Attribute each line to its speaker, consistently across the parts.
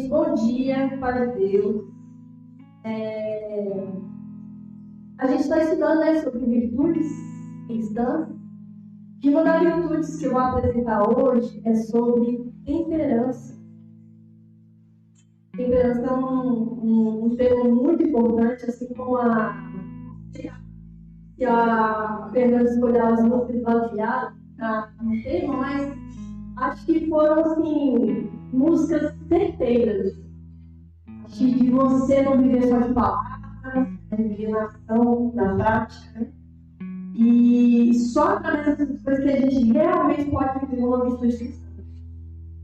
Speaker 1: bom dia para Deus. A gente está estudando, né, sobre virtudes cristãs. E uma das virtudes que eu vou apresentar hoje é sobre temperança. Temperança é um termo muito importante, assim como a Fernanda escolheu as músicas baseadas no tema, mas acho que foram, assim, músicas certeiras. Acho que de você não viver só de palavras, viver na ação, na prática, né? E só através dessas coisas que a gente realmente pode viver uma virtude cristã.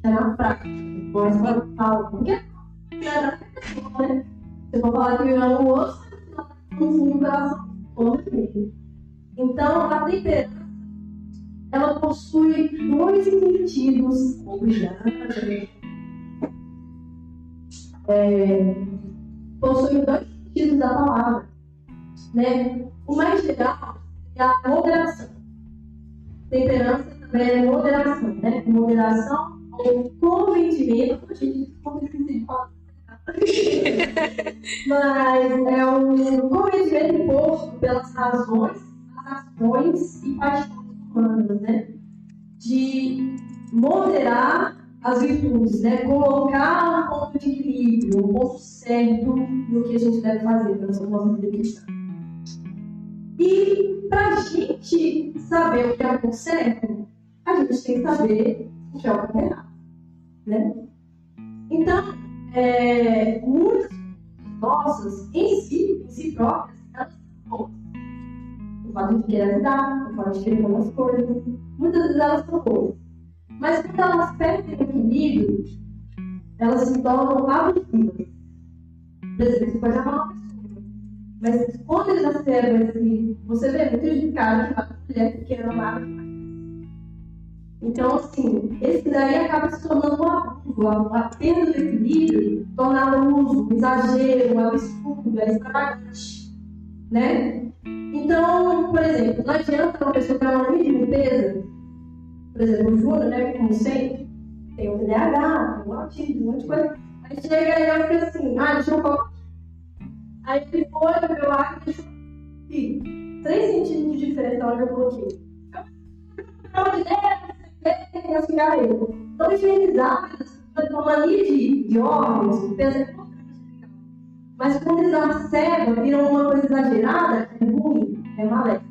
Speaker 1: É na prática. Não é só falar, porque é né? Você pode falar que eu amo o outro, no fundo do coração do Então, a temperança, ela possui dois sentidos. Possui dois sentidos da palavra, né? O mais geral é a moderação. Temperança também é moderação, né? Moderação ou comedimento. A gente consegue falar. Mas é um comedimento imposto pelas razões, ações e paixões humanas, né? De moderar as virtudes, né? Colocar um ponto de equilíbrio, um ponto certo no que a gente deve fazer para a nossa vida cristã. E para a gente saber o que é o ponto certo, a gente tem que saber o que é o ponto errado, né? Então, muitas nossas, em si próprias, elas são boas. O fato de querer ajudar, o fato de querer algumas coisas, muitas vezes elas são boas. Mas quando elas perdem o equilíbrio, elas se tornam abusivas. Por exemplo, você pode amar uma pessoa, mas quando eles acertam esse, você vê muito de cara que a mulher que quer amar. Então, assim, esse daí acaba se tornando um abuso, a perda do equilíbrio, torna abuso, um exagero, um absurdo, extravagante, né? Então, por exemplo, não adianta uma pessoa ter uma de limpeza, por exemplo, o Júnior, né, como sempre, tem um TDAH, tem um autismo, um monte de coisa. Aí chega e eu fico assim, deixa eu colocar. Aí ele foi, meu ar, deixa eu 3 centímetros de diferença na hora que eu coloquei. Pelo amor de Deus, tem a cigarreira. Então, higienizar, uma mania de órgãos, mas quando exacerba, vira uma coisa exagerada, é ruim, é maléfico.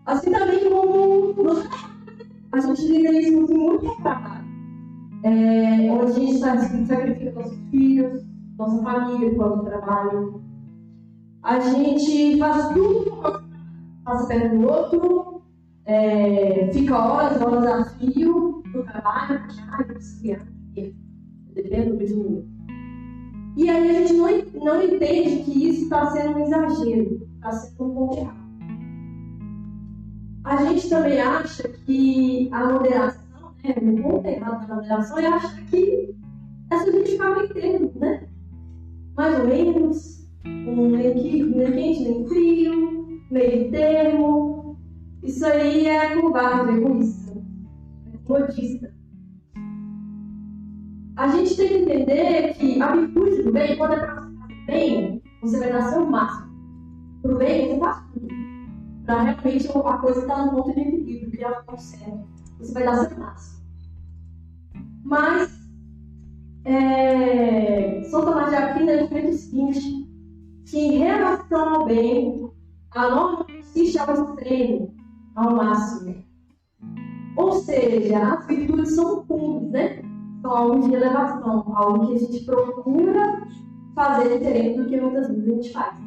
Speaker 1: Assim também como a gente liga isso muito com trabalho. Onde a gente sacrifica nossos filhos, nossa família por causa do trabalho. A gente faz tudo por causa do trabalho. Passa perto do outro, fica horas a fio no trabalho, depende do mesmo. E aí a gente não entende que isso está sendo um exagero, está sendo um pouco errado. A gente também acha que a moderação, né, o ponto errado da moderação é achar que é só a gente ficar meio termo, né? Mais ou menos, nem quente, nem frio, meio termo. Isso aí é covarde, é egoísta, é modista. A gente tem que entender que a virtude do bem, quando é para você fazer bem, você vai dar seu máximo. Pro bem, você faz tudo. Para realmente a coisa estar no ponto de equilíbrio, que ela não serve. Você vai dar seu máximo. Mas, São Tomás de Aquino é o seguinte, que em relação ao bem, a norma consiste ao extremo, ao máximo. Ou seja, as virtudes são puros, né? São algo de elevação, algo que a gente procura fazer diferente do que muitas vezes a gente faz.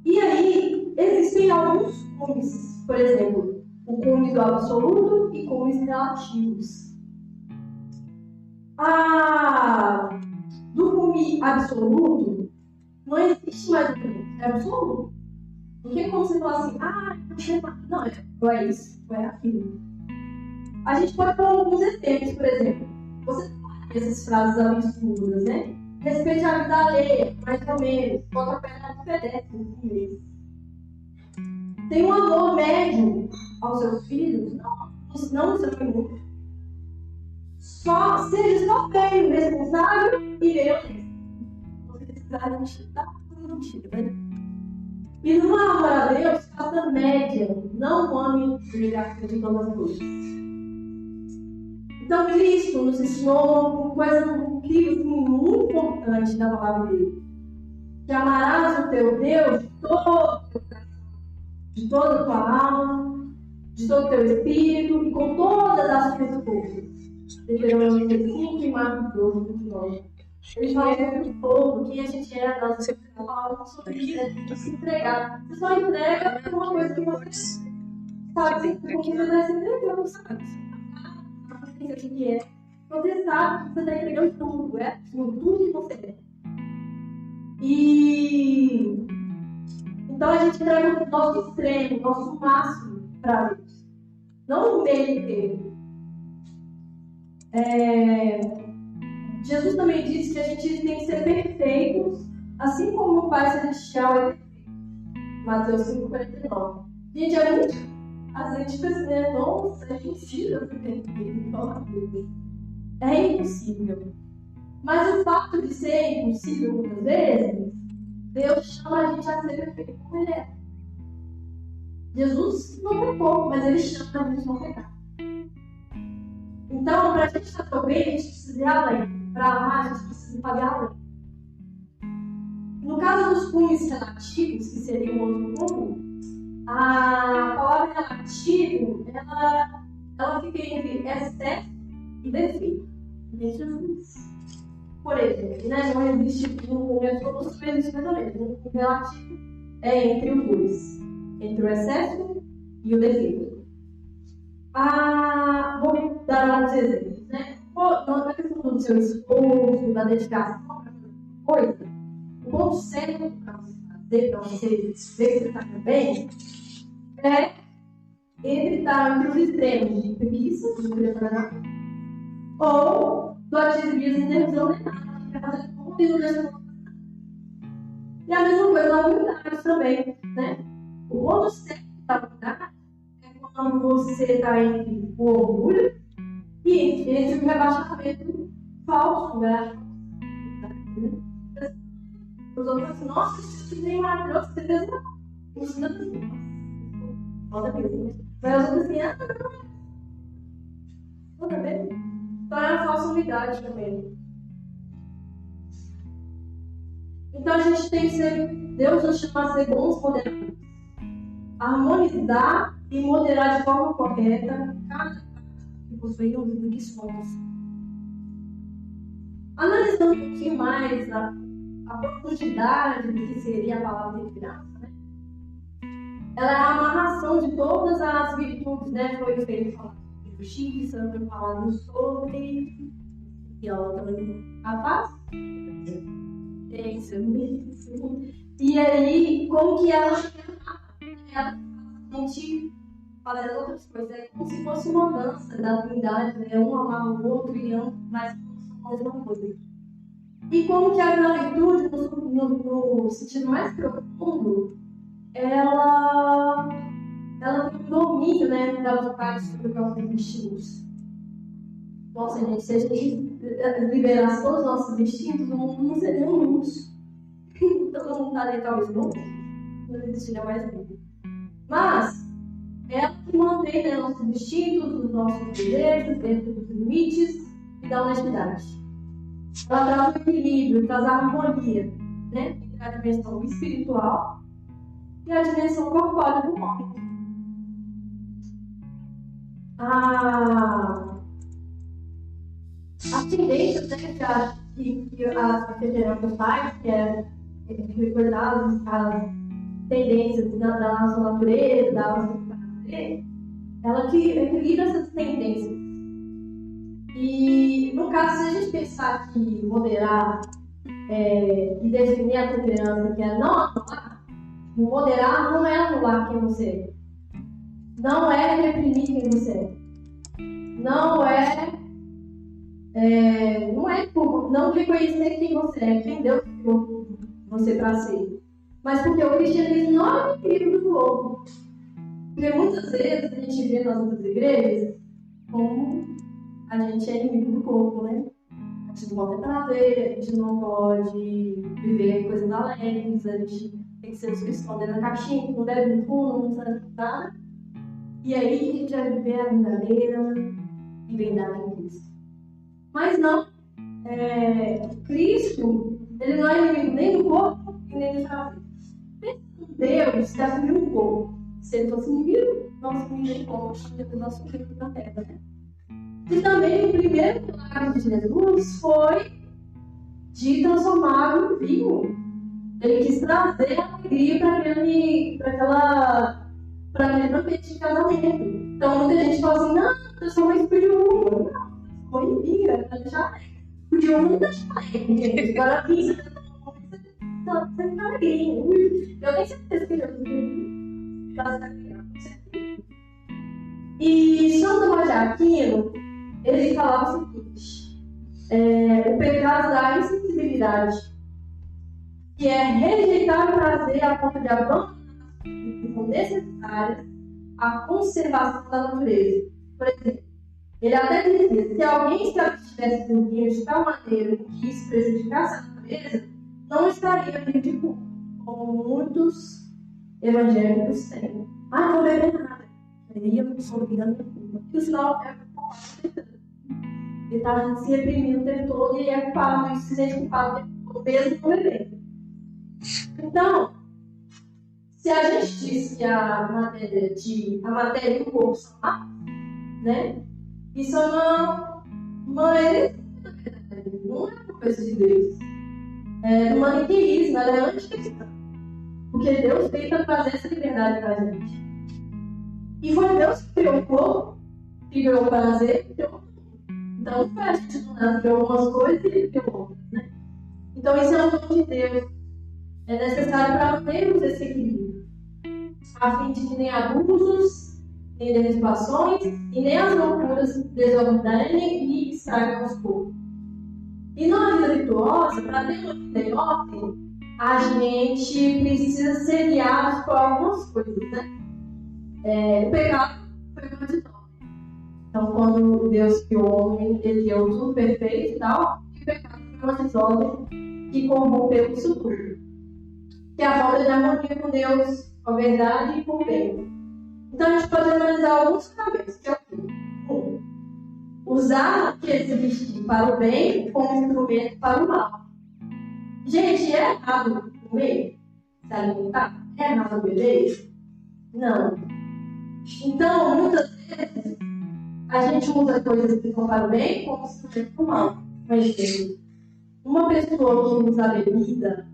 Speaker 1: E aí, existem alguns cumes, por exemplo, o cume do absoluto e cumes relativos. Do cume absoluto, não existe mais o cume, é absoluto. Porque quando você fala assim, não, é isso, é aquilo. A gente pode pôr alguns exemplos, por exemplo. Você tem essas frases absurdas, né? Respeite a vida alheia, mais ou menos. Bota a perna no pedestre, tem um amor médio aos seus filhos? Não, isso não é muito. seja só bem responsável e bem honesto. Você precisa enxergar tudo mentira. E no amor a Deus, faça média. Não ame negar de todas as coisas. Então, Cristo nos ensinou uma coisa incrível, muito importante na palavra dele. Que amarás o teu Deus de todo o teu coração, de toda a tua alma, de todo o teu espírito e com todas as tuas forças. Deuteronômio 5 e Marcos 12, 29. Ele fala sobre o povo, que a gente é a nossa palavra sobre isso, se entregar. Você só entrega uma coisa que você sabe, porque você está se entregando, sabe? O que é? Você sabe que você está entregando tudo, tudo que você é. E então a gente entrega o nosso extremo, o nosso máximo para Deus. Não o meio inteiro. Jesus também disse que a gente tem que ser perfeitos, assim como o Pai Celestial é perfeito. Mateus 5,49. Gente, às vezes a gente pensa, nossa, é impossível ser perfeito. É impossível. Mas o fato de ser impossível muitas vezes, Deus chama a gente a ser perfeito como Ele é. Jesus não pecou, mas Ele chama a gente a não pecar. Então, para a gente estar tão bem, a gente precisa ir além. Para amar, a gente precisa pagar além. No caso dos cumes relativos, que seria um outro cume, a palavra relativo, ela fica entre excesso e defeito. Por exemplo, não existe um todos existe mais ou menos. O relativo é entre os dois, entre o excesso e o defeito. Vou dar alguns exemplos, né? Na questão do seu esforço, da dedicação para fazer coisa, o ponto certo para você fazer, para você ver que você está bem, é entre os extremos de preguiça, de não querer fazer nada, ou do ativismo desordenado, que quer fazer tudo e não deixa nada. E a mesma coisa na humildade também, né? O ponto certo da humildade é quando você está entre o orgulho e entre o rebaixamento falso, né? Os outros assim, nossa, isso que nem maravilhoso, você fez isso não assim. Volta a pergunta. Mas os outros assim, não. Tá vendo? Então é a falsa humildade também. Então a gente tem que ser, Deus nos chama a ser bons moderadores. Harmonizar e moderar de forma correta cada que possuir do que somos. Analisando um pouquinho mais a profundidade do que seria a palavra de graça, né? Ela é a amarração de todas as virtudes, né? Foi feito falar de justiça, foi falado sobre e ela também capaz. E aí, como que ela gente fazendo outras coisas, é como se fosse uma dança da unidade, né? Um amar o outro e ambos, mas a mesma coisa. E como que a virtude, no sentido mais profundo, ela tem um domínio, né, da vontade sobre os nossos instintos. Nossa, gente, se a gente liberasse todos os nossos instintos, o mundo não seria muitos. Todo mundo estaria talvez não existiria mais vida. Mas ela que mantém, né, nossos instintos, os nossos desejos dentro dos limites e da honestidade. Ela traz o equilíbrio, traz a harmonia, né, entre a dimensão espiritual e a dimensão corpórea do homem. As tendências, né, que a Federal faz, que é recordar as tendências da nossa natureza, da nossa natureza, ela que equilibra essas tendências. E, no caso, se a gente pensar que moderar e definir a temperança, que é não anular, moderar não é anular quem você é. Não é reprimir quem você é. Não reconhecer quem você é, quem Deus criou você para ser. Mas porque o cristianismo não é um livro do outro. Porque muitas vezes a gente vê nas outras igrejas como a gente é inimigo do corpo, né? A gente não pode ter prazer, a gente não pode viver coisas alegres, a gente tem que ser esconder na caixinha, não deve no fundo, não sabe nada. E aí a gente vai viver a verdadeira liberdade em Cristo. Mas não, Cristo, ele não é inimigo nem do corpo e nem do prazer. Deus que assumiu o corpo. Se ele fosse inimigo, nós assumimos o corpo, depois nós assumimos na terra, né? E também o primeiro milagre de Jesus foi de transformar o vinho. Ele quis trazer alegria para aquele ambiente de casamento. Então muita gente fala assim, não, transformou isso de uva. Não, foi em vinho, para deixar alegre. O de uva não deixa alegre. Agora vinho, você fica alegre. Eu nem sei se ele E Santo Tomás de Aquino, ele falava o seguinte: o pecado da insensibilidade, que é rejeitar o prazer a ponto de abandonar as coisas que são necessárias à conservação da natureza. Por exemplo, ele até dizia: se alguém se abstivesse do vinho de tal maneira que isso prejudicasse a natureza, não estaria livre de culpa, como muitos evangélicos têm. Ah, não vou beber nada. Ele ia sorrindo culpa. E o sinal é ele está se reprimindo o tempo todo e é culpado, e se sente culpado mesmo com beber. Então, se a gente diz que a matéria e o corpo são má, né? Isso é uma heresia, não é uma coisa de Deus. É um maniqueísmo, ela é anticristã. Porque Deus veio para trazer essa liberdade para a gente. E foi Deus que criou o corpo, que criou o prazer, que criou tudo. Então não foi a gente que criou algumas coisas e ele criou outras, né? Então isso é um dom de Deus. É necessário para mantermos esse equilíbrio, a fim de que nem abusos, nem derribações e nem as loucuras desordenem e estragam os corpos. E na vida virtuosa, para ter uma vida em ordem, a gente precisa ser guiado por algumas coisas, né? O pecado foi uma de nós. Então, quando Deus criou o homem, ele criou tudo perfeito e tal, e o pecado foi uma desordem que corrompeu isso tudo. Que é a falta de harmonia com Deus, com a verdade e com o bem. Então, a gente pode analisar alguns caminhos, que é o quê? Usar o que existe para o bem como instrumento para o mal. Gente, é errado comer? Se alimentar? É errado beber? Não. Então, muitas vezes, a gente usa coisas que são para o bem como instrumento para o mal. Mas, uma pessoa que usa a bebida,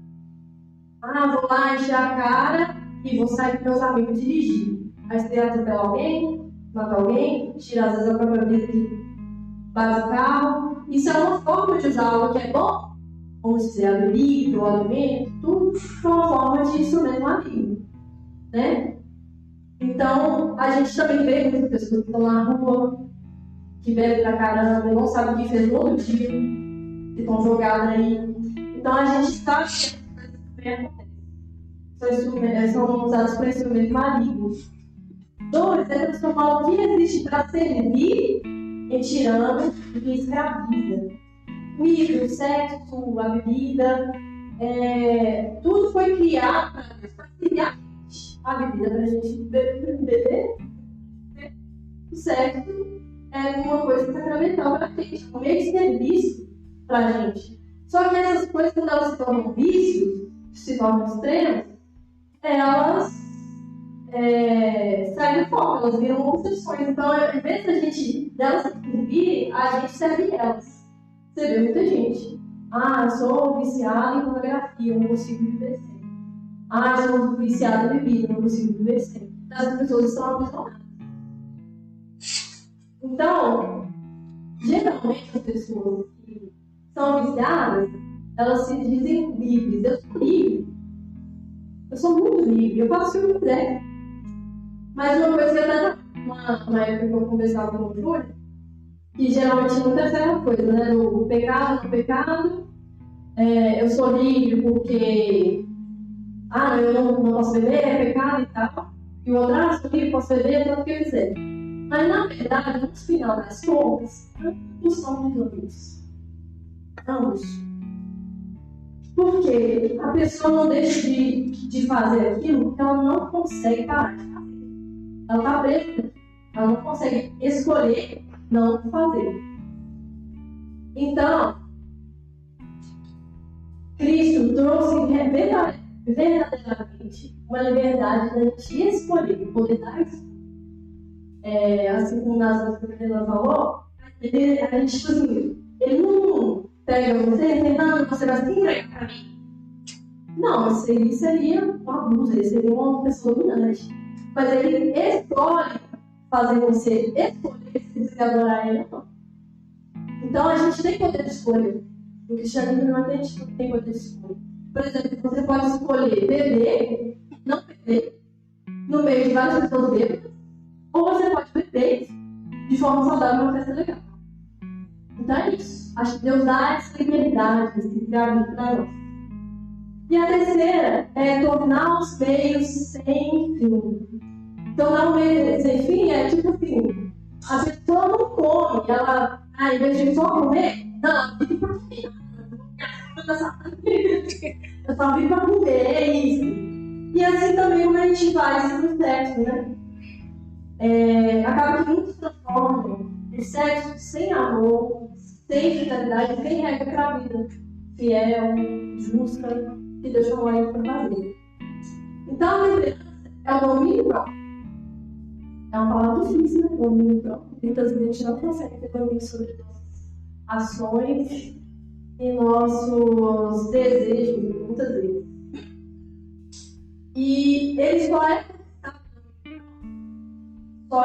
Speaker 1: vou lá encher a cara e vou sair com meus amigos dirigir. Aí você atropela alguém, mata alguém, tira às vezes a própria vida que bate o carro. Isso é uma forma de usar algo que é bom, como se a bebida, o alimento, tudo é uma forma de instrumento maligno, né? Então, a gente também vê muitas pessoas que estão na rua, que bebem pra caramba, não sabem o que fez no outro dia, que estão jogados aí. Então, a gente está são usados para instrumentos malignos. 2. É transformar o que existe para servir em tirano e escraviza. O livro, o sexo, a bebida, tudo foi criado para servir a bebida para a gente beber. O sexo é uma coisa sacramental para a gente, um meio de serviço para a gente. Só que essas coisas, quando elas se tornam vícios, se tornam extremos, elas saem do foco, elas viram obsessões. Então, ao invés da gente delas servir, a gente serve elas. Você vê muita gente. Eu sou viciada em pornografia, eu não consigo viver sem. Eu sou viciada em bebida, eu não consigo viver sem. As pessoas estão apaixonadas. Então, geralmente as pessoas que são viciadas, elas se dizem livres. Eu sou livre. Eu sou muito livre, eu faço o que eu quiser. Mas uma coisa que até uma época que eu conversava com o Júlio, que geralmente não tem essa coisa, né? O pecado, não pecado, eu sou livre porque eu não posso beber, é pecado e tal. E o outro, eu sou livre, posso beber, tanto que eu quiser. Mas, na verdade, no final das contas, ambos são resolvidos. Ambos. Porque a pessoa não deixa de fazer aquilo porque ela não consegue parar de fazer. Ela está presa. Ela não consegue escolher não fazer. Então, Cristo trouxe verdadeiramente uma liberdade da gente escolher, poder dar isso. Assim como Nazaré falou, a gente, tipo assim, ele não pega você tentando, você vai se entregar para mim. Não, isso aí seria um abuso, ele seria uma pessoa dominante. Mas ele escolhe fazer você escolher se você adorar ele ou não. Então a gente tem poder de escolha. No cristianismo não tem poder de escolha. Por exemplo, você pode escolher beber, não beber, no meio de várias pessoas bêbadas, ou você pode beber de forma saudável uma festa legal. Então é isso. Acho que Deus dá essa liberdade, esse livre-arbítrio para nós. E a terceira é tornar os meios sem fim. Tornar o meio sem fim é tipo assim, a pessoa não come, ela, em vez de só comer, não, ela vive para comer. Eu só vivo para comer, é isso. E assim também como a gente faz no sexo, né? Acaba que muitos transformam o sexo sem amor, sem fidelidade, sem regra para a vida fiel, justa, que Deus chamou a gente para fazer. Então a liderança é o domínio próprio. É uma palavra difícil, né? Domínio próprio. Muitas vezes a gente não consegue ter domínio sobre nossas ações e nossos desejos, muitas vezes. E ele só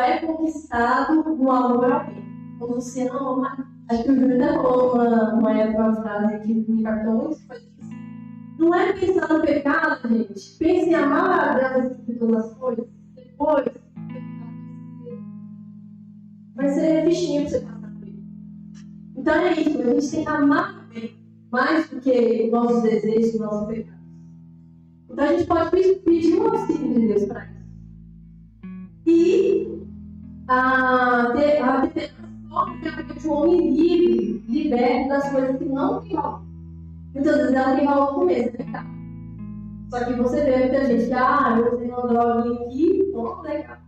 Speaker 1: é conquistado no amor a alguém. Quando você não ama, acho que o Júlio até falou uma frase que me impactou muito, foi isso. Não é pensar no pecado, gente. Pense em amar a Deus e todas as coisas. Depois, vai ser bichinho pra você passar por isso. Então é isso, a gente tem que amar bem, mais do que nossos desejos e nossos pecados. Então a gente pode pedir um auxílio de Deus para isso. E a liderança torna o homem livre, liberto das coisas que não tem valor. Muitas vezes ela tem valor no começo, né? Só que você vê muita gente que, eu tenho uma droguinha aqui, legal.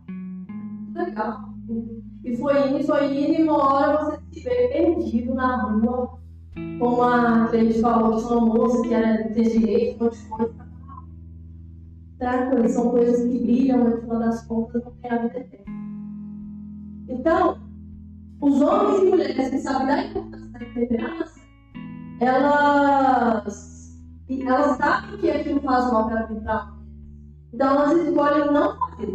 Speaker 1: Legal. E foi indo, e uma hora você se vê perdido na rua, como a gente falou, tinha uma moça que era ter direito, um monte de coisa. Tá? São coisas que brilham, mas no final das contas não tem a vida eterna. Então, os homens e mulheres que sabem da importância da liderança, elas sabem que aquilo faz mal para a vida. Então elas escolhem não fazer,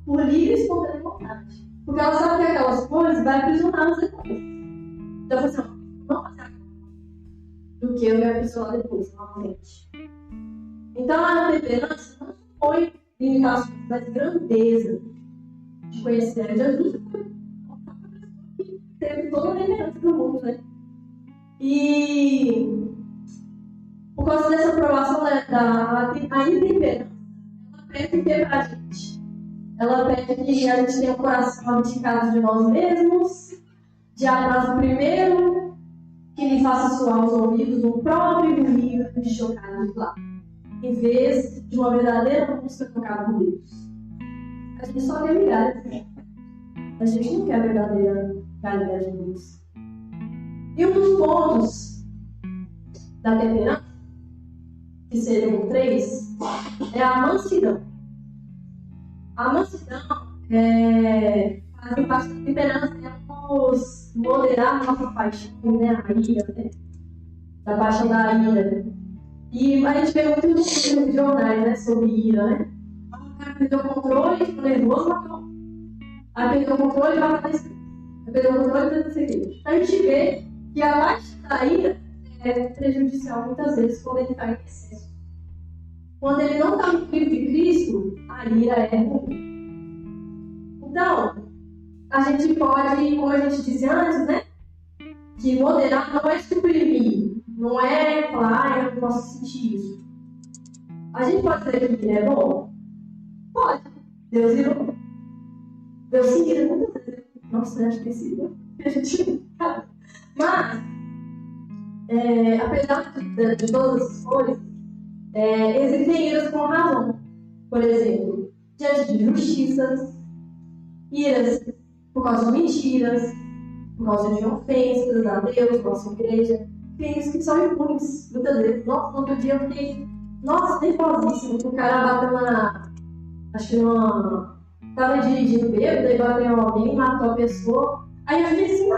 Speaker 1: por livre e espontânea vontade. Porque elas sabem que aquelas coisas vai aprisioná-las depois. Então você não fazer aquilo do que eu me aprisionar depois, novamente. Então a liderança não foi limitações, mas grandeza de conhecer a Jesus. Que teve toda a liderança do mundo, né? E por causa dessa aprovação a intemperança, ela pede o que pra gente? Ela pede que a gente tenha um coração abdicado de nós mesmos, de amar o primeiro, que lhe faça soar os ouvidos um próprio livro de chocado de lá, em vez de uma verdadeira busca tocada por Deus. A gente só quer migalhas, né? A gente não quer a verdadeira caridade de Deus. E um dos pontos da temperança, que seriam 3, é a mansidão. A mansidão faz parte da temperança, nos moderar nossa paixão, né? A ira, né? Da paixão da ira. E a gente vê muito nos jornais, né? Sobre ira, né? O cara perdeu o controle, ficou nervoso, matou. Aí perdeu o controle e vai matar esse. Perdeu o controle e vai matar esse. A gente vê que a paixão da ira é prejudicial muitas vezes quando ele está em excesso. Quando ele não está no filho de Cristo, a ira é ruim. Então, a gente pode, como a gente disse antes, né? Que moderar não é suprimir, não é falar, eu não posso sentir isso. A gente pode dizer que é bom? Pode. Deus irou. Deus se irá muitas vezes. Nossa, eu acho que esse mas, apesar de todas essas coisas, existem iras com razão. Por exemplo, diante de justiças, iras por causa de mentiras, por causa de ofensas a Deus, nossa igreja, crimes que são impunes, muitas vezes. Nossa, no outro dia eu fiquei, nervosíssimo, que o cara bateu acho que tava dirigindo bêbado, aí bateu alguém, matou a pessoa, aí eu fiquei assim,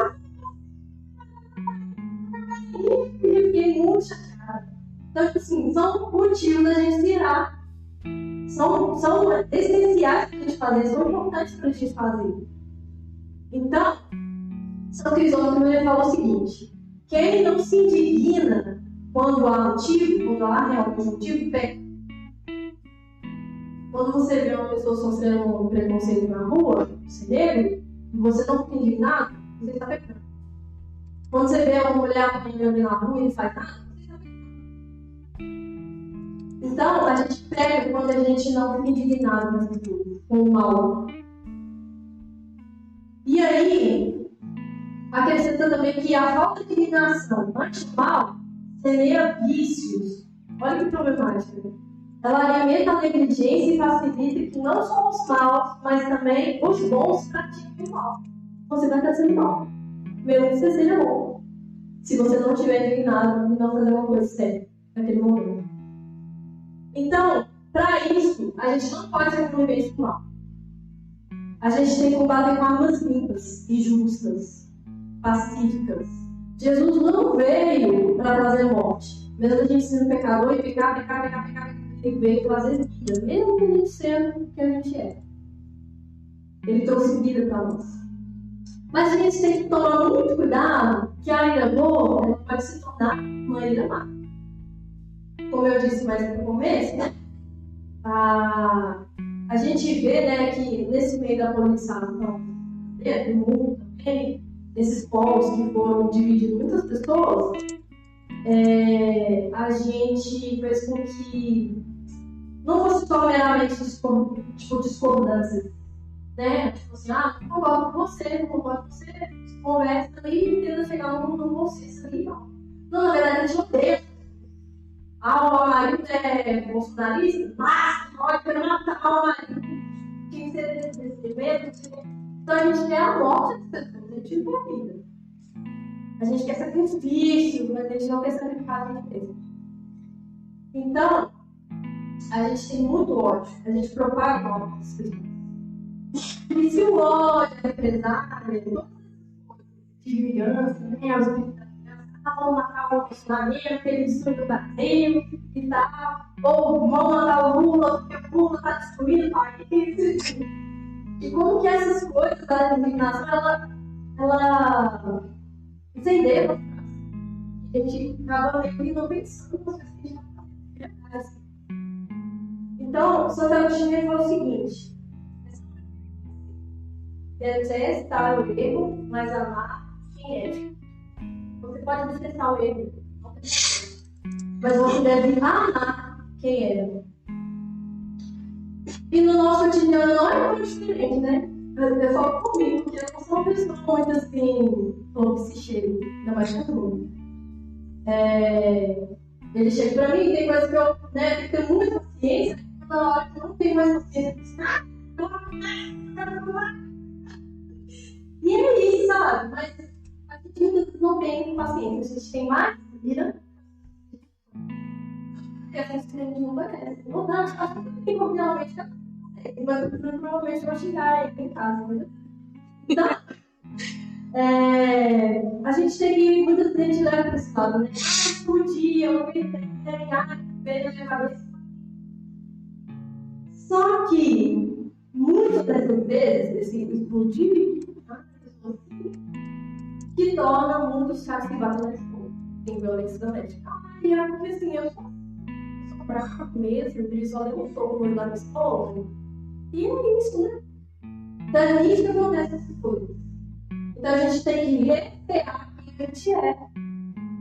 Speaker 1: eu fiquei muito chateada. Então, tipo assim, são motivos da gente se irar. São essenciais para a gente fazer, são importantes para a gente fazer. Então, São Crisóstomo falou o seguinte: quem não se indigna quando há motivo, quando há realmente motivo, peca. Quando você vê uma pessoa sofrendo um preconceito na rua, você negro, e você não fica indignado, você está pecando. Quando você vê uma mulher apanhando na rua e não faz nada, você está pecando. Então, a gente peca quando a gente não fica indignado com o mal. E aí, acrescenta também que a falta de indignação ante o mal semeia vícios. Olha que problemática. Ela alimenta a negligência e facilita que não só os maus, mas também os bons pratiquem o mal. Você vai estar sendo mal, mesmo que você seja bom, se você não estiver indignado e não fazer uma coisa séria naquele momento. Então, para isso, a gente não pode ser conivente com o mal. A gente tem que combater com armas limpas e justas, pacíficas. Jesus não veio para trazer morte. Mesmo a gente sendo pecador e pecar, ele veio trazer vida, mesmo que a gente sendo o que a gente é. Ele trouxe vida para nós. Mas a gente tem que tomar muito cuidado que a ira boa ela pode se tornar uma ira má. Como eu disse mais no começo, né? A gente vê, né, que nesse meio da polarização do mundo também, esses povos que foram dividindo muitas pessoas, a gente fez com que não fosse só meramente discordância, né? Tipo assim, não concordo com você, conversa ali e tenta chegar num consenso ali, não. Não, na verdade, a gente odeia. O marido é bolsonarista, mas pode matar o marido. Quem seria desse medo? Então a gente quer a morte das pessoas, a gente não quer a vida. A gente quer sacrifício, mas a gente não quer sacrificar a gente mesmo. Então, a gente tem muito ódio, a gente propaga ódio das pessoas. E se o ódio é represália, de vingança, né? Os vão matar o Bolsonaro, porque ele destruiu o Brasil e tal. Ou vão matar o Lula, porque o Lula está destruindo o país. E como que essas coisas da indignação, ela incendeia. A gente acaba meio não pensando nas coisas que já acontecem. Então, Santo Agostinho falou o seguinte: detestar o erro, mas amar quem é. Você pode detestar o erro, mas você deve amar quem é. E no nosso cotidiano não é muito diferente, né? Eu falo comigo, porque eu não sou uma pessoa muito assim, como que se chega, ainda mais que mundo. Ele chega pra mim, tem coisas que eu tenho que ter muita paciência, e na hora que eu não tenho mais paciência, e é isso, sabe? Mas a gente não tem paciência, a gente tem mais ira, porque a gente não merece. Não dá, acho que tem finalmente, mas provavelmente vai xingar ele em casa, né? Então, a gente tem que muita gente leva para esse lado, né? Explodir, eu não queria ver na minha cabeça. Só que muitas dessas vezes, esse explodir, que torna o mundo chato que bate na escola. Tem violência doméstica. É porque assim, eu sou brava mesmo, ele só levantou o da minha esposa. E é isso, né? Então é isso que acontece essas coisas. Então a gente tem que reiterar quem a gente é.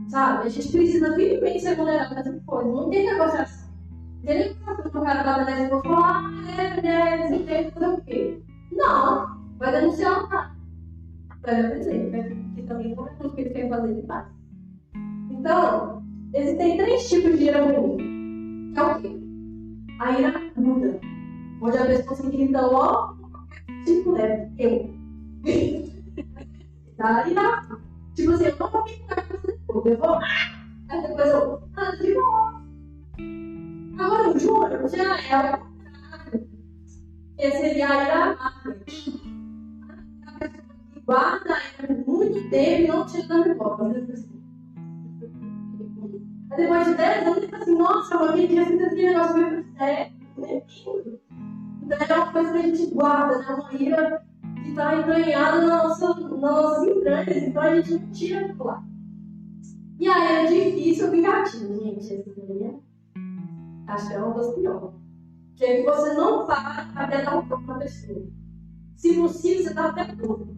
Speaker 1: Sabe? A gente precisa vivamente ser vulnerável nessas coisas. Não tem negociação. Não tem negociação que o cara bate na escola e fala, desemprego, fazer o quê? Não. Vai denunciar o cara. Vai aprender, né? Que também não é tudo que ele quer fazer, ele faz. Então, existem 3 tipos de ira ruim. Que é o quê? A ira aguda, onde a pessoa se grita logo, tipo, né? Eu. Tá? Ira, tipo assim, eu não vou pintar com você depois, eu vou. Aí depois eu, de boa. Agora o juro já é o contrário. Esse seria a ira amarga. A pessoa que guarda a ira por muito tempo e não tira da memória. Aí depois de 10 anos, ele fala assim, nossa, eu aquele dia fiz aquele negócio meio sério. Então é uma coisa que a gente guarda, né? Uma ira que está entranhada nas nossas entranhas, então a gente não tira do lá. E aí é difícil o vingativo, gente. Essa daí acho que é uma das piores. Que é que você não para até dar um toque na pessoa. Se possível, você dá até tudo.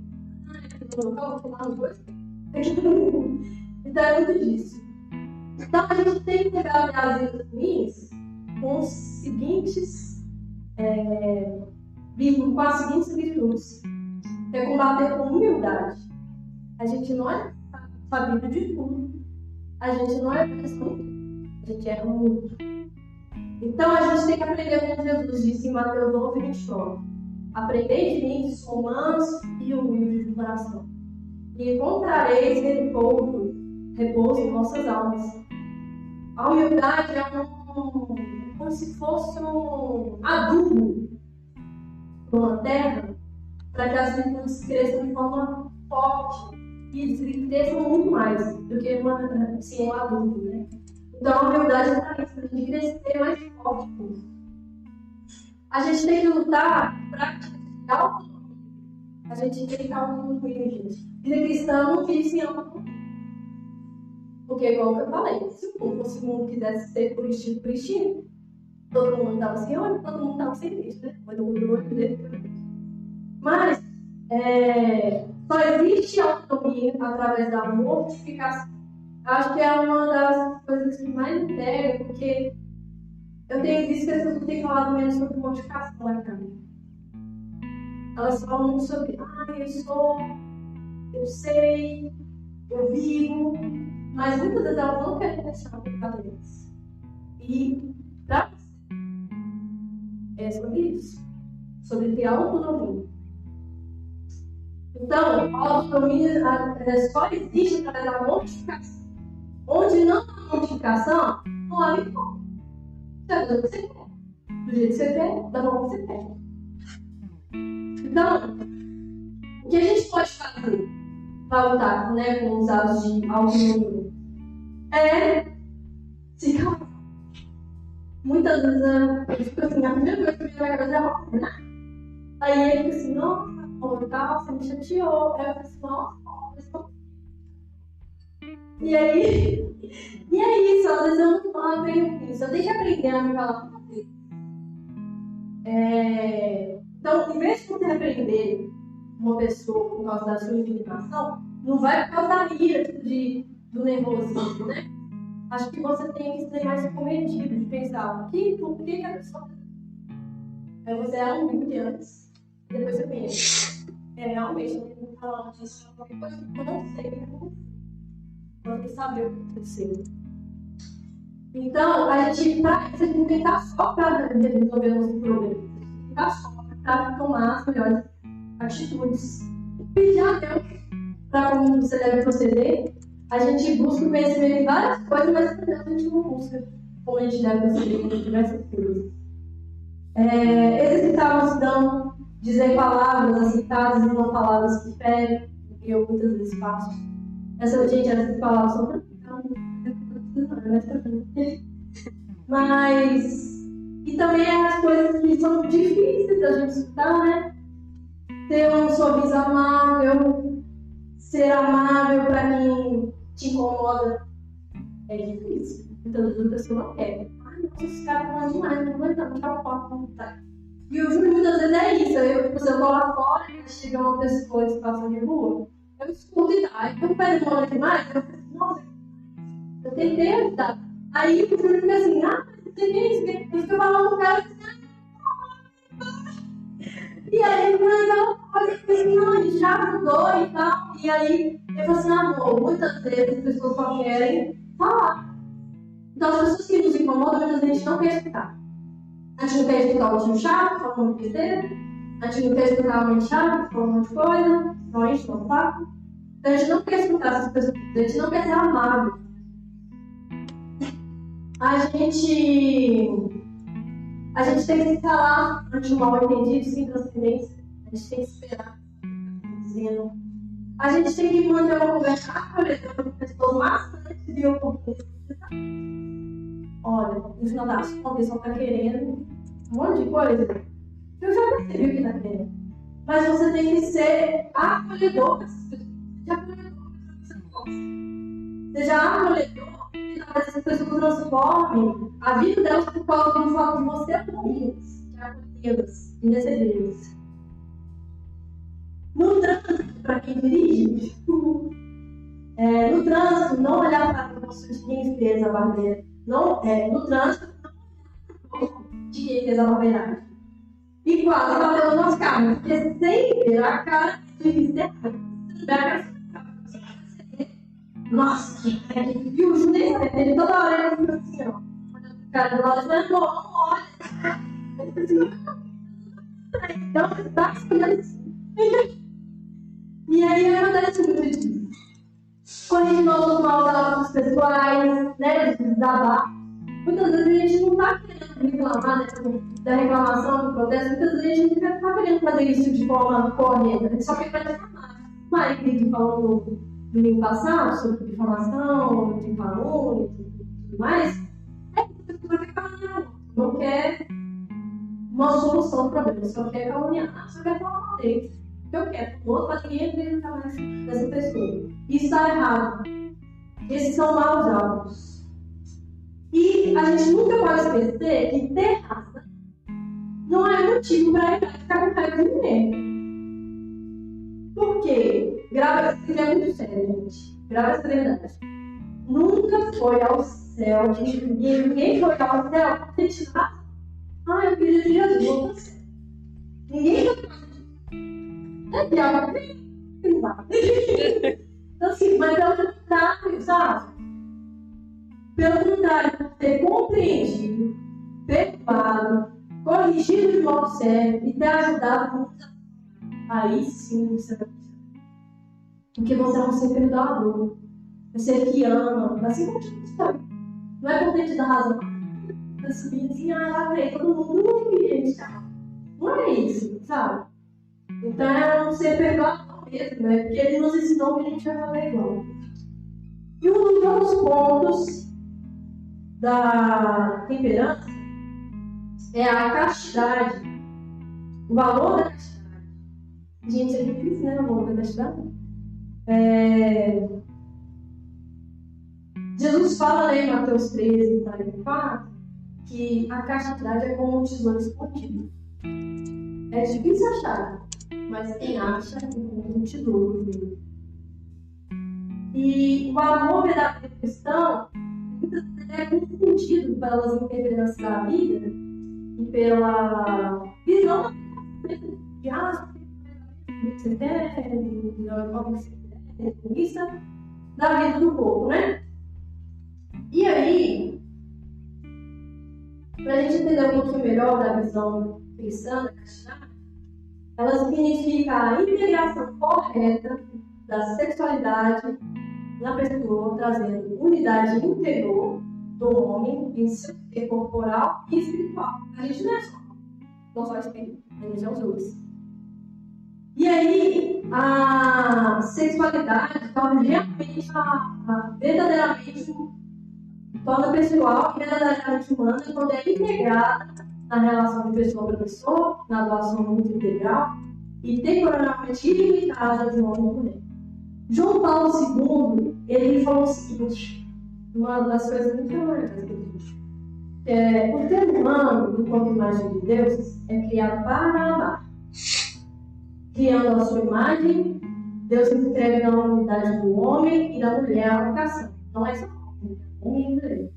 Speaker 1: Eu vou tomar uma coisa. Então é muito disso. Então a gente tem que pegar as iras ruins com os seguintes, com as seguintes virtudes. É combater com humildade. A gente não é sabido de tudo. A gente não é perfeito. A gente erra muito. Então a gente tem que aprender com Jesus disse em Mateus 11, 29. Aprendei de mim, que sou manso e humilde de coração. E encontrareis repouso em vossas almas. A humildade é como se fosse um adubo numa terra para que as virtudes cresçam de forma forte e eles cresçam muito mais do que um adubo, né? Então a humildade é para isso, para a gente crescer mais forte. A gente tem que lutar para a autonomia. A gente tem que estar autonomia, gente. Vida cristã não vive sem autonomia. Porque, igual que eu falei, se o mundo quisesse ser por estilo pristino, todo mundo estava sem olho, todo mundo estava sem Cristo, né? Mas o olho dele. Mas, só existe autonomia através da mortificação. Acho que é uma das coisas que mais me pega, porque eu tenho visto que as pessoas têm falado menos sobre mortificação lá pra mim. Elas falam muito sobre, eu sei, eu vivo, mas muitas vezes elas não querem deixar o pecado deles. E, pra você, é sobre isso, sobre ter autonomia. Então, a autonomia só existe através da mortificação. Onde não há mortificação, não há vitória. Você vai fazer o que você quer. Do jeito que você quer, da forma que você quer. Então, o que a gente pode fazer para lutar, né, com os atos de autonomia? Se calar. Muitas vezes eu fico assim, a primeira coisa que me vai fazer é arrumar. Aí ele fica assim, nossa, tal, você me chateou. Aí eu fico assim, nossa, E é isso, às vezes eu não aprendo isso. Eu tenho que aprender a me falar com você. Então, em vez de você repreender uma pessoa por causa da sua indignação, não vai por causa da ira, do nervosismo, né? Acho que você tem que ser mais comedido, de pensar por que a pessoa. Aí você é humilde antes, e depois você pensa. Realmente, eu não estou falando disso, qualquer coisa que eu não sei. Eu tenho que saber o que aconteceu. Então, a gente tem que estar só para resolver os problemas. A gente tem que estar só para tomar as melhores atitudes. Pedir a Deus para como você deve proceder. A gente busca o conhecimento em várias coisas, mas a gente não busca como a gente deve proceder em diversas coisas. Exercitar não dizer palavras aceitáveis e não palavras que ferem, que eu muitas vezes faço. Essas palavras são para mas e também as coisas que são difíceis da gente escutar, né? Ter um sorriso amável, ser amável para quem te incomoda é difícil. Então as pessoas não querem. Nossa, esse cara fala demais, não vai dar, não tá foto. E eu juro, muitas vezes é isso. Eu tô lá fora e chega uma pessoa em situação de rua, eu escuto e dá. Então, vai demorar demais, eu penso, nossa, eu tentei ajudar. Aí o Júlio fica assim, você tem isso que eu falo com o cara, e aí ele vai dar uma coisa assim, não, ele já ajudou e tal. E aí, ele falou assim, amor, muitas vezes as pessoas só querem falar. Então, as pessoas que nos incomodam, muitas vezes a gente não quer escutar. A gente não quer escutar o tio chato, falando um monte de besteira. A gente não quer escutar a mãe chata, falando um monte de coisa. Não enche o saco. Então, a gente não quer escutar essas pessoas. A gente não quer ser amável. A gente tem que se calar ante o mal entendido, sem transcendência. A gente tem que esperar. Dizendo. A gente tem que manter uma conversa acolhedora com pessoas maçantes e oportunistas. Olha, no final das contas, a pessoa está querendo um monte de coisa. Eu já percebi o que está querendo. Mas você tem que ser acolhedor com essas pessoas. Seja acolhedor e talvez essas pessoas transformem a vida delas por causa do fato de você acolhê-las, de acolhê-las e recebê-las. No trânsito, para quem dirige, no trânsito, não olhar para a promoção de quem fez a barreira. No trânsito, de quem fez a barbeiragem. E quase bateu no nosso carro. Porque sem ver a cara de miserável, nossa, e o Ju nem sabe, ele toda hora ele fica assim, ó. O cara do lado falando, não olha. Então, tá assim. E aí acontece muito disso. Corrige nossos maus hábitos pessoais, né? De desabar. Muitas vezes a gente não está querendo reclamar, né? Da reclamação, do protesto. Muitas vezes a gente não está querendo fazer isso de forma correta. A gente só quer reclamar. Mas que falou no domingo passado sobre difamação, de calúnia e tudo mais. Não quer uma solução para o problema. Só quer caluniar, só quer falar mal dele. Eu quero. O outro para ninguém acreditar mais nessa pessoa. Isso está errado. Esses são maus hábitos. E a gente nunca pode esquecer que ter raça não é motivo para ficar com raiva de ninguém. Por quê? Grava essa ideia muito séria, gente. Grava essa verdade. Nunca foi ao céu, ninguém foi ao céu para acreditar. Eu queria de Jesus, vou para o céu. Ninguém foi. É pior, não dá. Então, assim, mas pelo contrário, sabe? Pelo contrário, ter compreendido, perdoado, corrigido de modo certo e ter ajudado muito, aí sim você vai precisar. Porque você é um ser perdoador, um ser que ama, assim como Jesus foi. Não é por ter te dado razão, para subir assim, lá vem todo mundo, não queria estar. Não é isso, sabe? Então é um ser perdoador mesmo, né? Porque ele nos ensinou que a gente vai fazer igual. E um dos outros pontos da temperança é a castidade. O valor da castidade. Gente, é difícil, né? O valor da castidade. Jesus fala em Mateus 13, 44, que a castidade é como um tesouro escondido. É difícil achar, mas quem acha encontra um tesouro. E o amor verdadeiro cristão muitas vezes é confundido pelas interferências da vida e pela visão de você tem da vida do povo, né? E aí, para a gente entender um pouquinho melhor da visão cristã da castidade, ela significa a integração correta da sexualidade na pessoa, trazendo unidade interior do homem em seu ser corporal e espiritual. A gente não é só espírito, a gente é os dois. E aí, a sexualidade torna realmente verdadeiramente torna pessoal e verdadeiramente humana quando é integrada na relação de pessoa para pessoa, na doação muito integral e temporalmente ilimitada de homem e mulher. João Paulo II, ele falou o seguinte, uma das coisas muito importantes que ele diz. O ser humano, enquanto imagem de Deus, é criado para amar. Criando a sua imagem, Deus escreve na unidade do homem e da mulher a vocação. Não é só homem e mulher.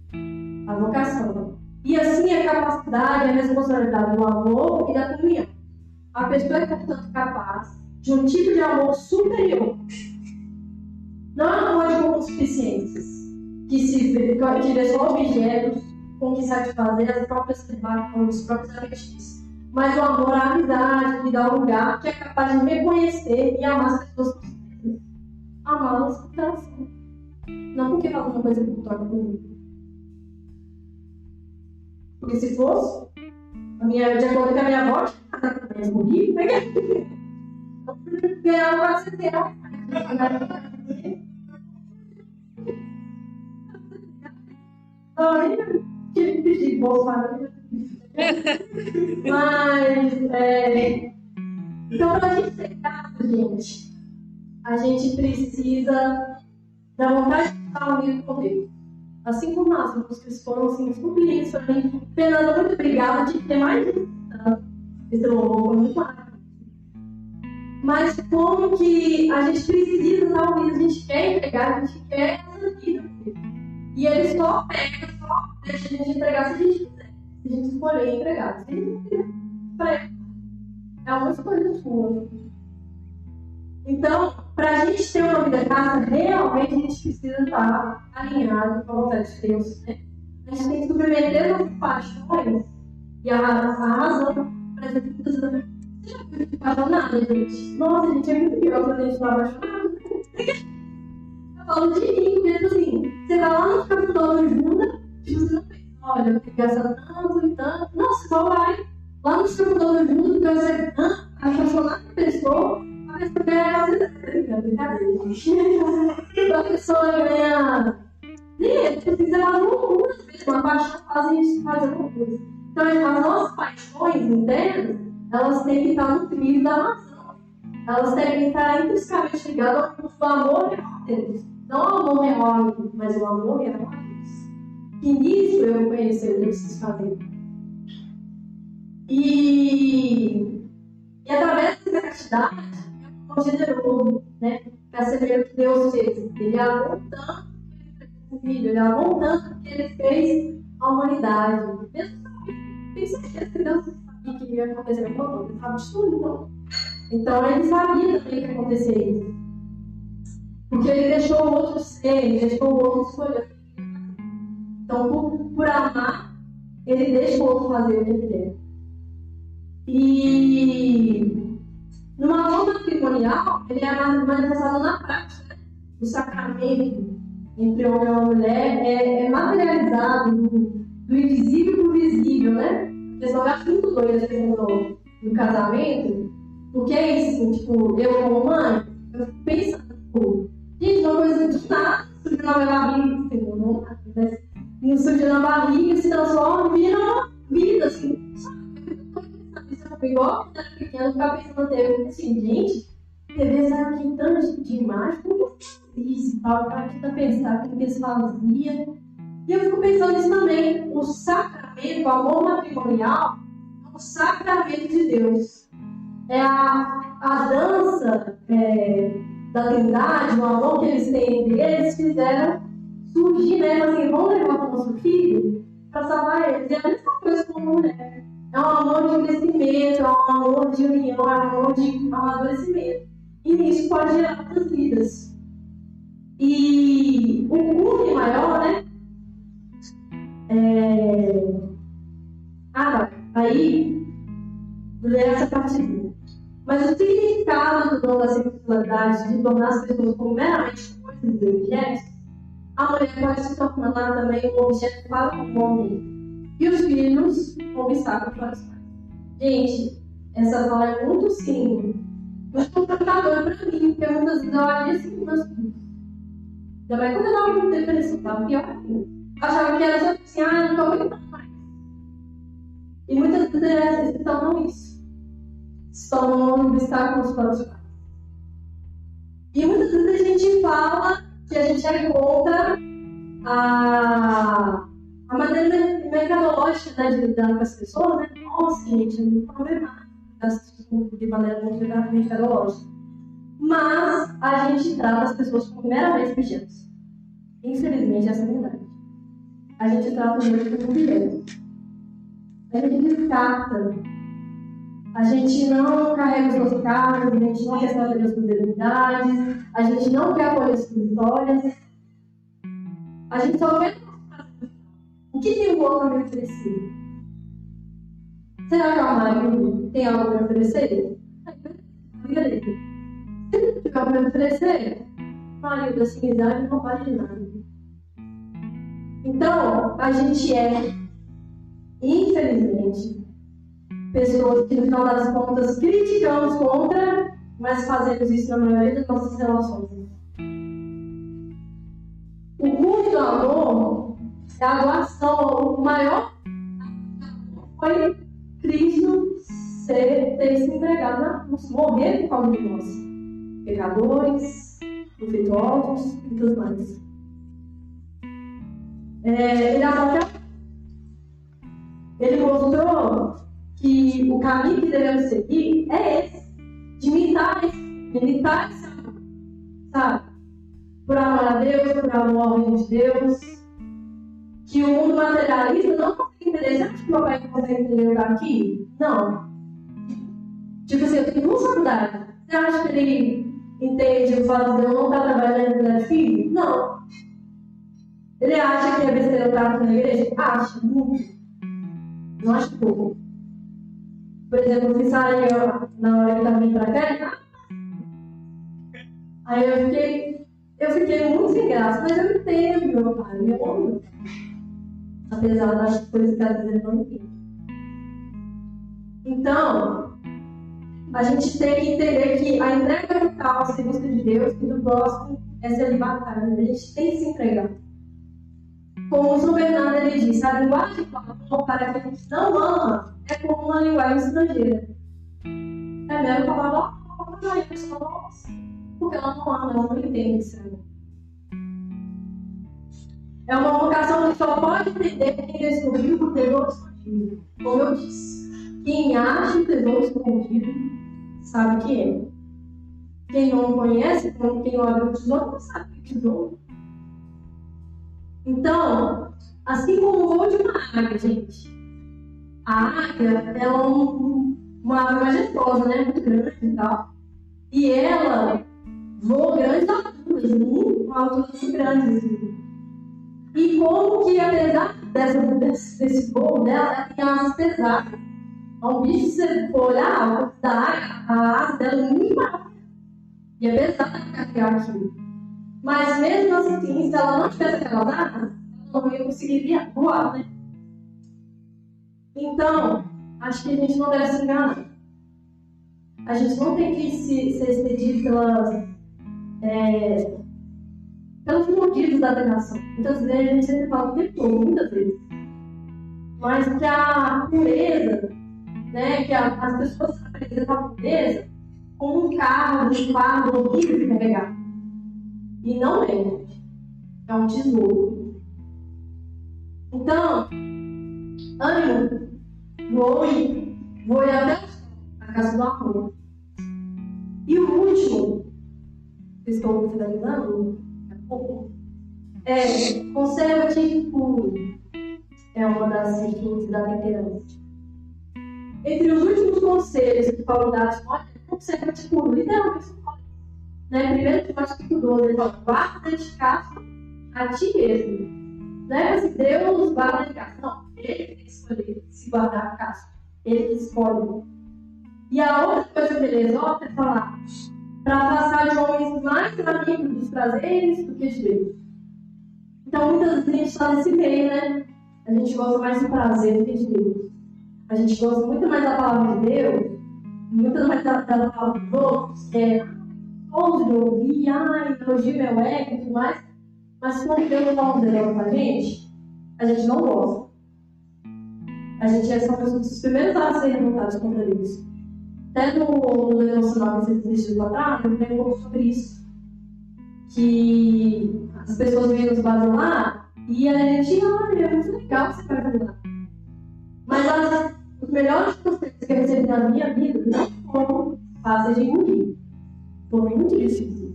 Speaker 1: A vocação. E assim a capacidade e a responsabilidade do amor e da comunhão. A pessoa é, portanto, capaz de um tipo de amor superior deficiências, que vê só objetos com que satisfazer as próprias os próprios apetites. Mas o amor à amizade, que dá um lugar, que é capaz de reconhecer e amar as pessoas por si. Amá-las por elas são. Não porque fala uma coisa que toca comigo. Porque se fosse, de acordo com a minha avó, eu morri, né? Eu ganhava quase R$100. Tive que pedir bolsa. Mas, então, para a gente ser grato, gente, a gente precisa da vontade de estar unido com Deus. Assim como nós, os foram assim, muito lindos para mim. Fernanda, muito obrigada de ter mais esse louvor, foi muito maravilhoso. Mas como que a gente precisa estar unido, a gente quer entregar, a gente quer essa vida. E ele só pega, só deixa a gente entregar se a gente quiser. Se a gente escolher entregar. Se a gente não quiser, é uma escolha sua. Então, para a gente ter uma vida casta, realmente a gente precisa estar alinhado com a vontade de Deus. Né? A gente tem que submeter nossas paixões e a razão para as atitudes da vida. Você já viu apaixonada, gente? Nossa, a gente é muito pior quando a gente está apaixonado. Eu falo de mim, porque assim, você vai lá no computador junto, tipo, você não pensa, olha, eu tenho que gastar tanto e tanto. Não, você só vai lá no computador junto, porque você apaixonado na pessoa. A pessoa ganha brincadeira, gente. A pessoa ganha. Nem você precisa fazer muitas vezes, uma paixão fazem isso, faz alguma coisa. Então, as nossas paixões internas, elas têm que estar no trilho da razão. Elas têm que estar intrinsecamente ligadas ao amor real a Deus. Não ao amor real a mim, mas o amor real a Deus. E nisso eu vou conhecer o que eu preciso fazer. E através dessa gratidão, generoso, né? Perceber o que Deus fez. Ele amou tanto que ele fez o filho, ele amou tanto que ele fez a humanidade. Mesmo tem certeza que Deus sabia que ia acontecer com o ele sabe de tudo, não? Então ele sabia também que ia acontecer isso. Porque ele deixou o outro ser, ele deixou o outro escolher. Então, por amar, ele deixa o outro fazer o que ele quer. E no amor matrimonial, ele é manifestado na prática. O sacramento entre homem e mulher é materializado do invisível para o visível, né? Vocês vão achar muito doido essa questão do casamento, porque é isso, tipo, eu como mãe, eu fico pensando, tipo, gente, uma coisa de nada, surge na minha barriga, não surge na barriga, se transforma e vira uma vida, assim. Igual quando era pequeno, eu ficava pensando na TV, assim, gente, TV saiu aqui tanto de imagem, como isso, tal, para aqui para pensar como que eles faziam. E eu fico pensando nisso também, o sacramento, o amor matrimonial, é o sacramento de Deus. É a dança da Trindade, o amor que eles têm entre eles, fizeram surgir, né, assim, vamos levar para o nosso filho para salvar eles. E é a mesma coisa com a mulher. É um amor de crescimento, é um amor de união, é um amor de amadurecimento. E isso pode gerar outras vidas. E o cume maior, né? Aí, essa parte. Mas o significado do dom da sexualidade, de tornar as pessoas como meramente coisas de objetos, a mulher pode se tornar também um objeto para o homem. E os filhos como obstáculo para os pais. Gente, essa fala é muito simples. Mas complicador para mim, porque muitas vezes eu olhei assim com meus filhos. Ainda mais quando eu estava muito tempo nesse papo, pior ainda. Achava que era só assim, não estou aguentando mais. E muitas vezes eles se tornam isso. Se tornam um obstáculo para os pais. E muitas vezes a gente fala que a gente é contra a maneira mercadológica, né, de lidar com as pessoas, né? Nossa, gente, é muito problemático de maneira muito mercadológica. Mas a gente trata as pessoas como meramente objetos. Infelizmente, essa é a verdade. A gente trata os outros como objetos. A gente descarta. A gente não carrega os nossos carros, a gente não respeita as responsabilidades, a gente não quer acolher as suas histórias. A gente só vê o que tem o outro a me oferecer. Será que o marido tem algo para me oferecer? Se ele não tiver algo para me oferecer, marido, da sinceridade não vale de nada. Então, a gente é, infelizmente, pessoas que no final das contas criticamos contra, mas fazemos isso na maioria das nossas relações. O culto do amor é a doação. O maior foi Cristo ter se entregado na cruz, morrer por causa de nós, pecadores, defeituosos e tudo mais. Ele mostrou que o caminho que devemos seguir é esse, de imitar esse amor, sabe? Por amor a Deus, por amor ao reino de Deus, que o mundo materialista não consegue entender. Você acha que meu pai não consegue entender o daqui? Não. Tipo assim, eu tenho duas faculdades. Você acha que ele entende o fato de eu não estar trabalhando na filho? Não. Ele acha que é besteira estar na igreja? Acha, muito. Não acho pouco. Por exemplo, eu fui sair na hora que estava vindo pra cá. Aí eu fiquei muito sem graça, mas eu entendo meu pai, meu homem. Apesar das coisas que às vezes não entendo. Então, a gente tem que entender que a entrega total ao serviço de Deus e do próximo é celibatária. A gente tem que se entregar. Como o São Bernardo ele disse, a linguagem do amor para quem não ama é como uma linguagem estrangeira. É mesmo falar, porque ela não ama, ela não entende isso. É uma vocação que só pode entender quem descobriu o tesouro escondido. Como eu disse, quem acha o tesouro escondido sabe que é. Quem não conhece, quem não abre o tesouro, não sabe o tesouro. Então, assim como o voo de uma águia, gente. A águia, ela é uma ave majestosa, né? Muito grande e tal. E ela voa grandes alturas, uma altura muito grande. Assim. E como que, apesar desse voo dela, ela tem asas pesadas. É um bicho, se você for olhar, a asa dela é muito maior. E é pesada para carregar aquilo. Mas mesmo assim, se ela não tivesse aquelas asas, ela não ia conseguir voar, né? Então, acho que a gente não deve se enganar. A gente não tem que ser excedido pelos motivos da tentação. Muitas vezes a gente sempre fala o tempo todo, muitas vezes. Mas que a pureza, né, que as pessoas apresentam a pureza como um fardo horrível de carregar. E não é, gente. É um tesouro. Então, ânimo, voe até a casa do amor. E o último, vocês estão finalizando? Conserva-te puro. É uma das virtudes da temperança. Entre os últimos conselhos que Paulo dá, olha, conserva-te puro. Literalmente, né? Primeiro Timóteo 12, ele fala, guarda dedicar a ti mesmo. Não é assim, Deus guarda dedicar. Não, ele tem que escolher se guardar a casa. Ele escolhe. E a outra coisa que ele exorta é falar para passar de homens mais amigos dos prazeres do que de Deus. Então, muitas vezes a gente está nesse meio, né? A gente gosta mais do prazer do que de Deus. A gente gosta muito mais da palavra de Deus, muito mais da palavra dos outros, todos de ouvir, elogio meu ego e tudo mais. Mas quando Deus não fala com a gente não gosta. A gente é só um dos primeiros a ser revoltados contra isso. Até no devocional que vocês assistiram atrás, eu tenho um pouco sobre isso. Que as pessoas vêm nos basilar e a gente, é muito legal você vai basilar. Mas os melhores conselhos que eu recebi na minha vida não foram fáceis de engolir. Foram muito difíceis.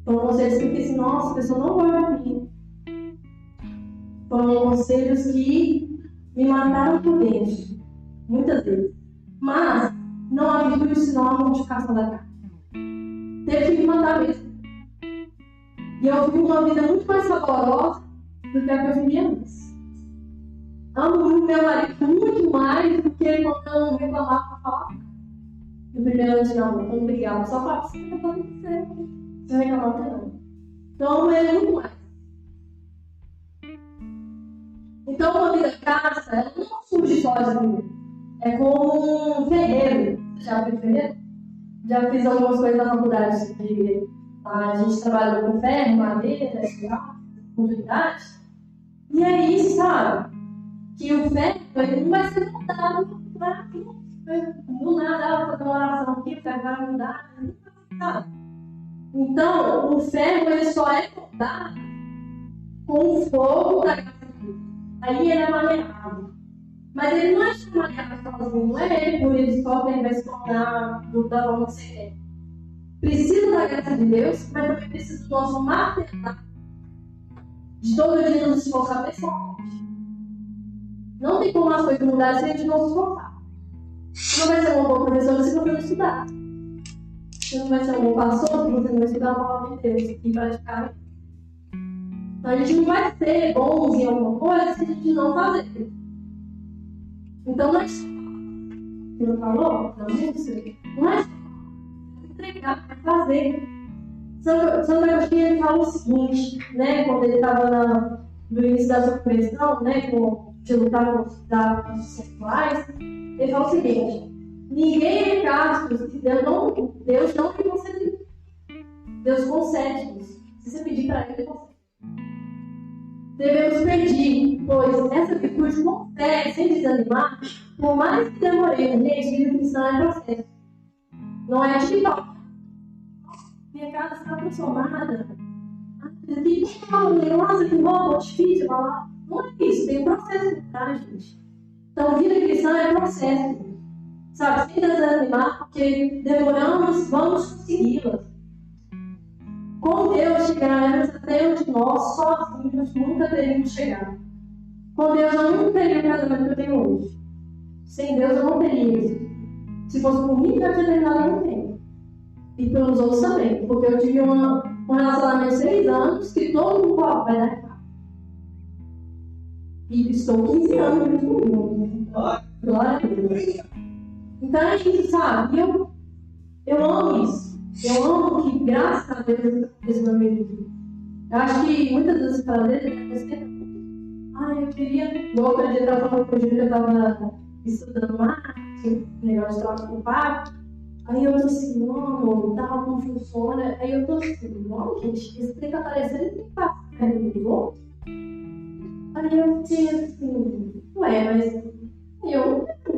Speaker 1: Foram conselhos que eu pensei, nossa, a pessoa não vai ouvir. Foram conselhos que me mataram por dentro. Muitas vezes. Mas não há virtude senão a mortificação da carne. Teve que me matar mesmo. E eu vi uma vida muito mais saborosa do que a família antes. Amo muito meu marido muito mais do que quando eu reclamava para falar. No primeiro ano de namoro, quando brigava, só falava, você tá falando certo. Você reclamava não. Então, amo ele muito mais. Então, uma vida crassa, ela não surge sozinha. É como um ferreiro. Você já viu ferreiro? Já fiz algumas coisas na faculdade. A gente trabalha com ferro, madeira, oportunidades. E aí, sabe? Que o ferro ele não vai ser mudado do nada, fazer uma oração aqui, o ferro vai mudar, sabe? Então, o ferro ele só é mudado com o fogo da graça de Deus. Aí ele é maleável. Mas ele não é maleável sozinho, não é ele por ele só que ele vai se tornar da forma que você quer. Precisa da graça de Deus, mas também precisa do nosso material de todo dia nos esforçar pessoalmente. Não tem como as coisas mudarem se a gente não se esforçar. Você não vai ser um bom professor se você não estudar. Você não vai ser um bom pastor se você não estudar a palavra de Deus e praticar. Então a gente não vai ser bons em alguma coisa se a gente não fazer. Então não é só. Você não falou? Não é só entregar, é fazer. Santo Agostinho ele fala o seguinte, né, quando ele estava no início da sua conversão, né, de lutar com os dados sexuais, ele fala o seguinte: ninguém é casto se Deus não lhe concede. Deus concede isso. Se você pedir para ele, ele concede. Devemos pedir, pois essa virtude com fé, sem desanimar, por mais que demoremos, gente, vida cristã é processo. Não é digital. Minha casa está transformada. Nossa, que bom, difícil falar. Não é isso, tem um processo, tá, gente? Então, vida cristã é processo. Sabe, sem desanimar, porque demoramos, vamos consegui-la. Com Deus chegaremos até onde nós, sozinhos, nunca teríamos chegado. Com Deus eu nunca teria o casamento que eu tenho hoje. Sem Deus eu não teria isso. Se fosse por mim, eu tinha terminado, eu não tenho. E pelos outros também, porque eu tive um relacionamento de 6 anos que todo mundo fala, vai dar errado. E estou 15 anos junto comigo. Glória a Deus. Então é isso, sabe? Eu amo isso. Eu amo que, graças a Deus, esse meu amigo. Eu acho que muitas das histórias dele é sempre. Eu queria. Igual outro dia eu estava falando com o Júlio, eu estava estudando marketing, negócio de trabalho com o pai. Aí eu tô assim, não, tá, não funciona. Aí eu tô assim, não, gente, isso tem que aparecer, ele tem que passar perto do outro. Aí eu tinha assim, ué, mas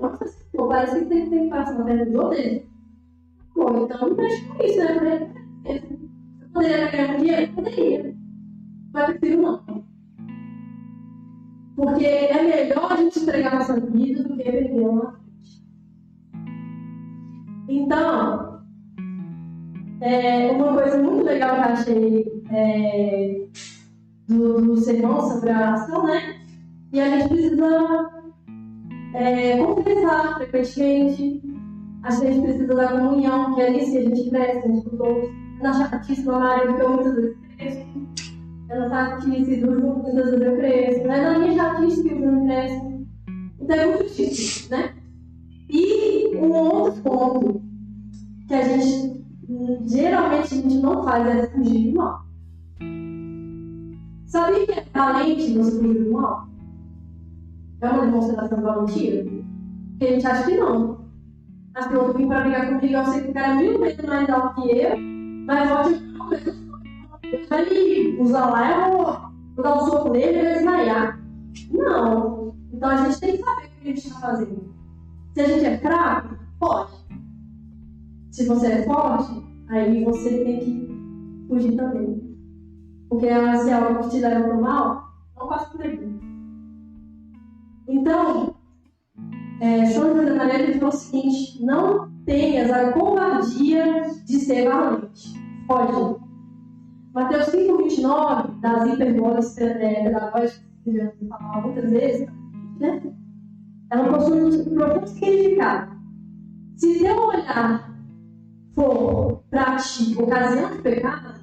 Speaker 1: nossa, parece que tem que passar perto do outro. Bom, então não mexe com isso, né? Eu poderia ganhar um dinheiro? Poderia. Mas eu prefiro não. Porque é melhor a gente entregar a nossa vida do que perder uma frente. Então, uma coisa muito legal que eu achei do sermão sobre a oração, né? E a gente precisa confessar frequentemente. A gente precisa da comunhão, que ali se a gente cresce, a gente usou na chatice do Maria, que eu muitas vezes cresço. Eu na chatice do Ju, muitas vezes eu cresço. Não é na minha chatice que o Ju cresce. Então é muito difícil, né? E um outro ponto que a gente geralmente a gente não faz é fugir do mal. Sabia que é valente você fugir do mal? É uma demonstração de valentia? Porque a gente acha que não. Acho que eu vim para brigar comigo, eu sei que o cara é 1000 vezes mais alto que eu, mas ele vai me usar lá, eu vou dar um soco nele e ele vai desmaiar. Não. Então a gente tem que saber o que a gente está fazendo. Se a gente é fraco, pode. Se você é forte, aí você tem que fugir também. Porque se é algo que te leva para o mal, não passa por ele. Então, São José Maria ele falou o seguinte: não tenhas a covardia de ser valente. Pode. Mateus 5,29, das hiperbólicas pedagógicas que já falava muitas vezes, né? Ela possui um profundo significado. Se teu olhar for para ti ocasião de pecado,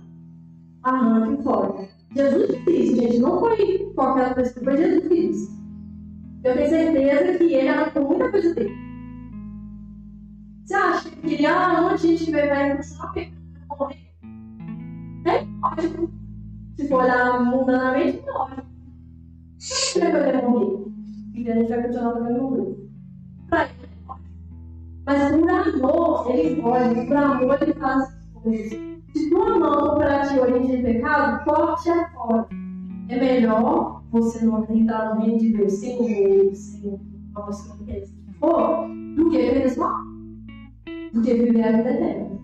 Speaker 1: arranque fora. Jesus disse isso, gente, não foi qualquer pessoa, foi Jesus que disse. Eu tenho certeza que ele era com muita coisa dele. Você acha que onde a gente vai continuar morrer? É lógico. Se for olhar mundanamente, é lógico. Por que ele vai morrer? E a gente vai continuar fazendo morrer. Pra ele, é lógico. Mas por amor, ele pode. Por amor, ele faz as coisas. Se tua mão para te orientar de pecado, corte a fora. É melhor você não acreditar no reino de Deus sem o meio, sem a pessoa que é for, do que viver esse mal. Do que viver a vida eterna.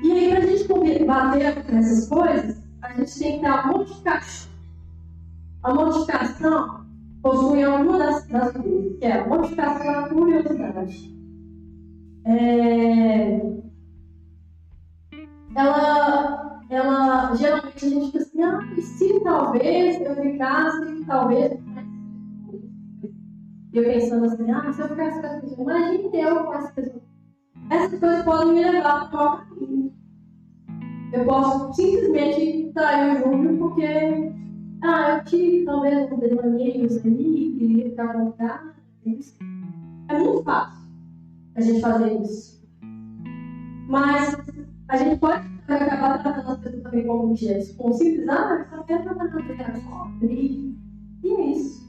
Speaker 1: E aí, para a gente bater nessas coisas, a gente tem que ter a mortificação. A mortificação possui uma das coisas, que é a mortificação da curiosidade. Ela geralmente a gente fica assim, e se talvez eu ficasse, talvez eu pensando assim, se eu ficasse com essa pessoa, imagine eu com essa pessoa. Essas coisas podem me levar para o caminho. Eu posso simplesmente trair o Júlio porque eu tive talvez um devaneio ali, queria ficar com o cara. É muito fácil a gente fazer isso. Mas a gente pode acabar tratando as pessoas também como objetos. Com simples, só quero tratar na terra, e é isso.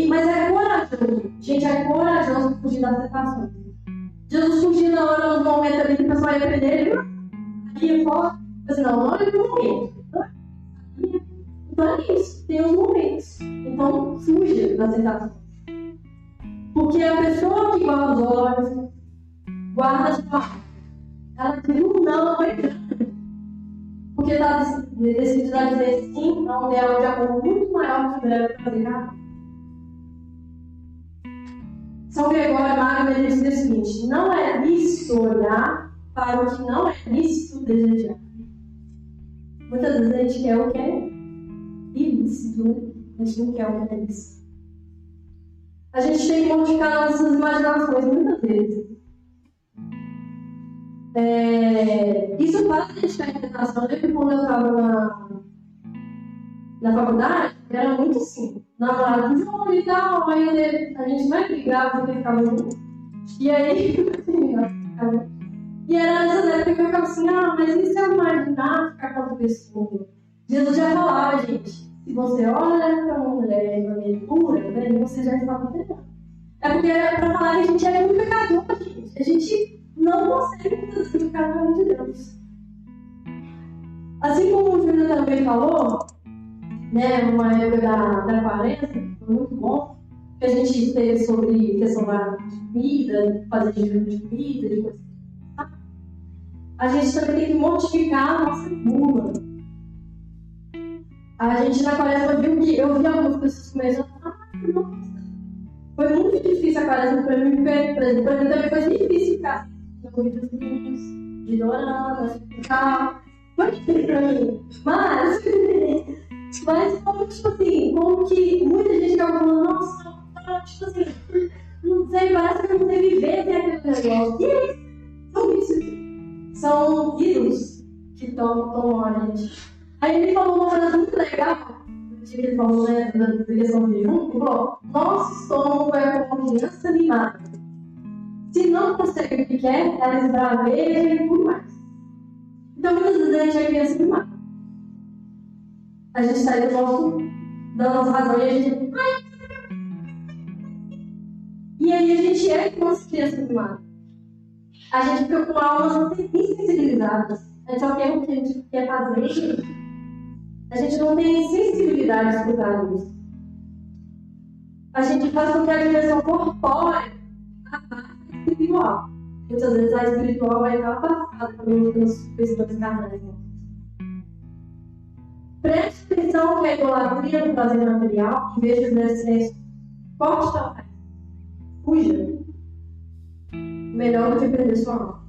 Speaker 1: Mas é corajoso. Gente, é corajoso fugir das tentações. Jesus fugiu na hora do momento ali que o pessoal ia prender ele. Aí fora, assim, não é no momento. Então é isso, tem os momentos. Então, fuja das tentações. Porque a pessoa que guarda os olhos, guarda as palavras, ela diz não é grande. Porque está decidido a dizer sim a um ideal de amor muito maior que deve fazer nada. São Gregório Magno ele diz o seguinte: não é lícito olhar para o que não é lícito desejar. Muitas vezes a gente quer o que é ilícito, né? A gente não quer o que é lícito. A gente tem que modificar nossas imaginações muitas vezes. Isso faz a gente ficar em tentação. Eu lembro que quando eu estava na faculdade, era muito assim. Namorado de um e tal, aí a gente vai brigar porque ficava junto. E aí, e era nessa época que eu ficava assim, mas e se eu imaginar ficar com outra pessoa? Jesus já falava, gente, se você olha para uma mulher de maneira pura, você já está entendendo. É porque era para falar que a gente é muito pecador, gente. A gente não consegue ficar no nome de Deus. Assim como o Júlio também falou, numa época da quaresma, foi muito bom, que a gente teve sobre questão da comida, fazer jejum de comida, de coisas. A gente também tem que mortificar a nossa gula. A gente na quaresma viu que eu vi algumas pessoas começando nossa, foi muito difícil a quaresma para mim, porque, por exemplo, para mim também foi difícil ficar na comida dos meninos, de dorama, de tal. Foi difícil para mim. Mas como, tipo assim, como que muita gente acaba falando, nossa, tipo assim, não sei, parece que eu não sei viver sem aquele negócio. E é isso. São ídolos que tomam a gente. Aí ele falou uma coisa muito legal, que ele falou, da questão de jejum, ele falou, nosso estômago é como uma criança animada. Se não consegue o que quer, ela esbraveja e tudo mais. Então, muitas vezes a gente é criança animada. A gente sai da nossa razão e a gente... E aí a gente é como as crianças animadas. A gente fica com almas insensibilizadas. A gente só quer o que a gente quer fazer. A gente não tem sensibilidade de escutar isso. A gente faz com que a dimensão corpórea a parte espiritual. Muitas vezes a espiritual vai estar afastada também dos questões carnais. Preste atenção que a idolatria do prazer material, em vez de exercer forte também. Fuja. Melhor do que perder sua alma.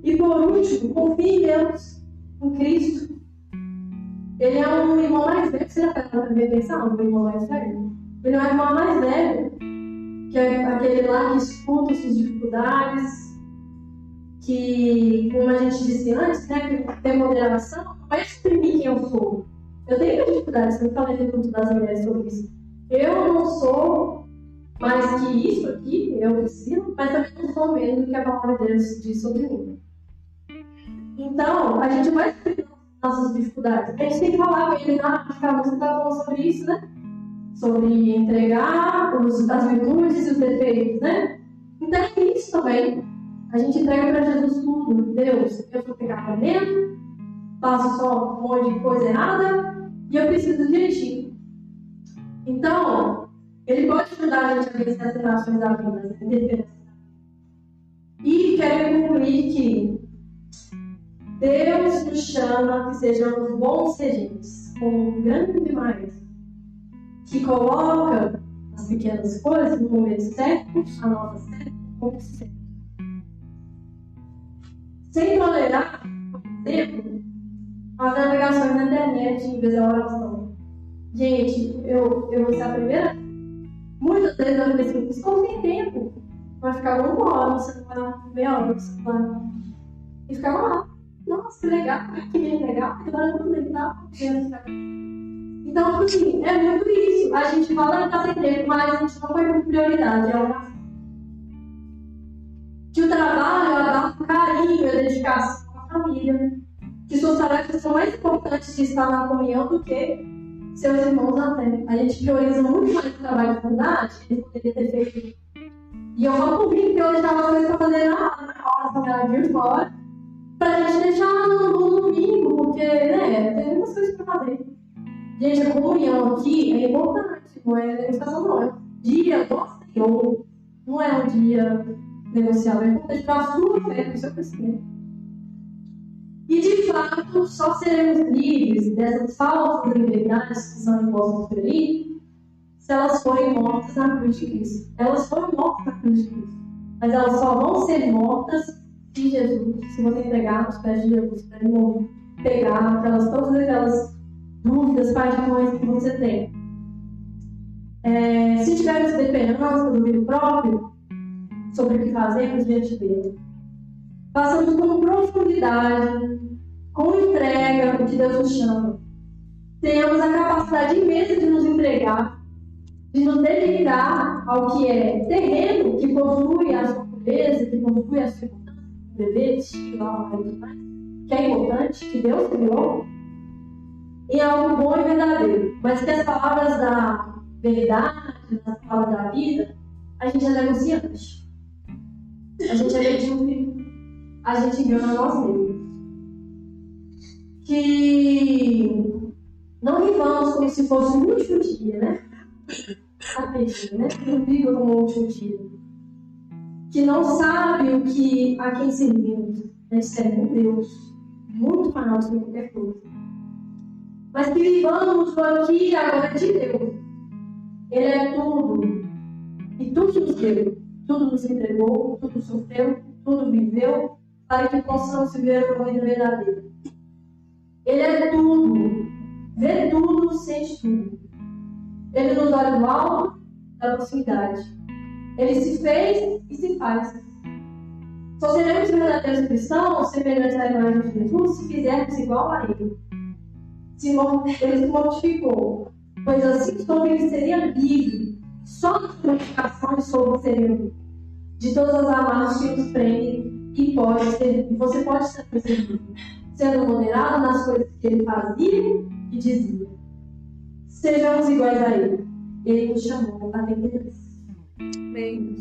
Speaker 1: E por último, confie em Deus, em Cristo. Ele é um irmão mais velho. Você já também pensar um irmão mais velho? Ele é um irmão mais velho, que é aquele lá que escuta suas dificuldades, que, como a gente disse antes, que tem moderação, não vai exprimir quem eu sou. Eu tenho dificuldades, eu falei no culto das mulheres sobre isso. Eu não sou mais que isso aqui, eu preciso, mas também não sou menos do que a palavra de Deus diz sobre mim. Então, a gente vai ter nossas dificuldades. A gente tem que falar com eles, acho que a música está falando sobre isso, né? Sobre entregar as virtudes e os defeitos, né? Então é isso também. A gente entrega para Jesus tudo. Deus, eu sou pecador mesmo, faço só um monte de coisa errada e eu preciso de ti. Então, ele pode ajudar a gente a vencer as tentações da vida. E quero concluir que Deus nos chama que sejamos bons regentes, como um grande marido, que coloca as pequenas coisas no momento certo, a nota certa, como certo. Sem tolerar, por exemplo, as navegações na internet em vez da oração. Gente, eu vou ser a primeira. Muitas vezes eu pensei, estou sem tempo. Vai ficar 1 hora no celular, meia hora no celular. E ficava lá. Nossa, que legal, que legal, agora eu vou legal. Então, assim, é muito isso. A gente fala que está sem tempo, mas a gente não põe como prioridade. É uma... Que o trabalho é dar carinho e dedicação à família. Que suas tarefas são mais importantes de estar na comunhão do que seus irmãos até. A gente prioriza muito mais o trabalho de faculdade, ele poderia ter feito. E eu vou cumprir que eu deixava as coisas para fazer na hora, de fora, pra gente deixar no domingo, porque, né, tem muitas coisas para fazer. Gente, a comunhão aqui é importante, não é negociação, não. É um dia do Senhor, não é um dia negociável, é importante para a sua fé, para o seu crescimento. E, de fato, só seremos livres dessas falsas liberdades que são impostas por ele se elas forem mortas na cruz de Cristo. Elas foram mortas na cruz de Cristo, mas elas só vão ser mortas se Jesus, se você entregar os pés de Jesus, para ele pegar todas aquelas dúvidas, paixões que você tem. Se tivermos dependência do domínio próprio sobre o que fazemos diante dele, façamos com profundidade, com entrega o que Deus nos chama. Tenhamos a capacidade imensa de nos entregar, de nos dedicar ao que é terreno, que possui a sua pureza, que possui a sua bebê, que é importante, que Deus criou, em algo bom e verdadeiro. Mas que as palavras da verdade, as palavras da vida, a gente é negociante. A gente é medíocre. A gente engana nós mesmos. Que não vivamos como se fosse o último dia, né? A pedida, né? Que não viva como o último dia. Que não sabe a quem servimos. Nós servemos Deus. Muito maior do que qualquer coisa. Mas que vivamos por aqui e agora de Deus. Ele é tudo. E tudo nos deu. Tudo nos entregou, tudo sofreu, tudo viveu, para que possamos viver uma vida verdadeira. Ele é tudo. Vê tudo, sente tudo. Ele nos olha do alto, da proximidade. Ele se fez e se faz. Só seremos verdadeiros cristãos, semelhantes à imagem de Jesus, se fizermos igual a ele. Ele se mortificou, pois assim como ele seria livre, só da mortificação sobre seria livre, de todas as amarras que nos prendem e você pode ser percebido, sendo moderado nas coisas que ele fazia e dizia. Sejamos iguais a ele. Ele nos chamou a 33.
Speaker 2: Amém.